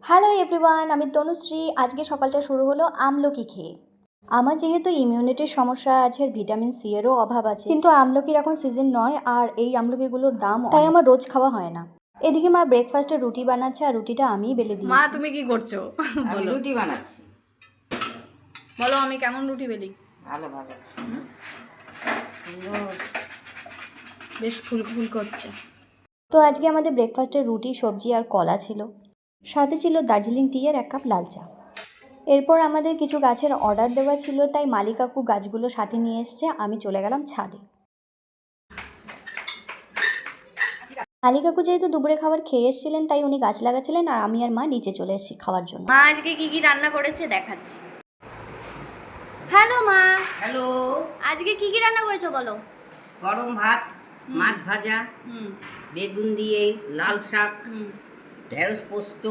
Hello everyone, আমি তনুশ্রী। আজকে সকালটা শুরু হলো আমলকি খেয়ে। আমার যেহেতু ইমিউনিটির সমস্যা আছে আর ভিটামিন সি এরও অভাব আছে, কিন্তু আমলকির এখন সিজন নয় আর এই আমলকিগুলোর দাম তাই আমার রোজ খাওয়া হয় না। এদিকে মা ব্রেকফাস্টে রুটি বানাচ্ছে আর রুটিটা আমিই বেলে দিয়েছি। মা তুমি কি করছো? আমি রুটি বানাচ্ছি। বলো আমি কেমন রুটি বেলি? ভালো ভালো বেশ ফুল করছে। তো আজকে আমাদের ব্রেকফাস্টে রুটি, সবজি আর কলা ছিল, সাথে ছিল দার্জিলিং টি আর 1 কাপ লাল চা। এরপর আমাদের কিছু গাছের অর্ডার দেওয়া ছিল, তাই মালি কাকু গাছগুলো সাথে নিয়ে এসছে। আমি চলে গেলাম ছাদে। মালি কাকু যেহেতু দুপুরে খাবার খেয়ে এসেছিলেন তাই উনি গাছ লাগাচ্ছিলেন আর আমি আর মা নিচে চলে এসেছি খাওয়ার জন্য। মা আজকে কি কি রান্না করেছে দেখাচ্ছি। হ্যালো মা। হ্যালো। আজকে কি কি রান্না করেছো বলো? গরম ভাত, মাছ ভাজা, বেগুন দিয়ে লাল শাক, ঢেঁড়স পোস্ত,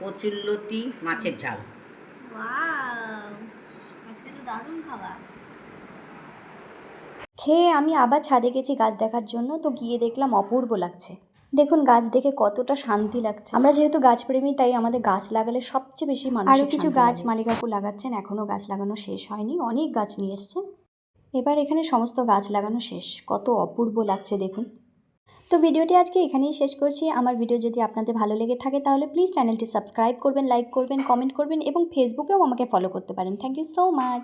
কচুরলতি, মাছের ঝাল। ওয়াও, আজকে তো দারুণ খাবার। খেয়ে আমি আবার ছাদে গেছি গাছ দেখার জন্য। তো গিয়ে দেখলাম অপূর্ব লাগছে। দেখুন গাছ দেখে কতটা শান্তি লাগছে। আমরা যেহেতু গাছপ্রেমী তাই আমাদের গাছ লাগালে সবচেয়ে বেশি মানসিক শান্তি লাগে। আরও কিছু গাছ মালি কাকু লাগাচ্ছেন, এখনও গাছ লাগানো শেষ হয়নি, অনেক গাছ নিয়ে এসছেন। এবার এখানে সমস্ত গাছ লাগানো শেষ। কত অপূর্ব লাগছে দেখুন। তো ভিডিওটি আজকে এখানেই শেষ করছি। আমার ভিডিও যদি আপনাদের ভালো লেগে থাকে তাহলে প্লিজ চ্যানেলটি সাবস্ক্রাইব করবেন, লাইক করবেন, কমেন্ট করবেন এবং ফেসবুকেও আমাকে ফলো করতে পারেন। Thank you so much.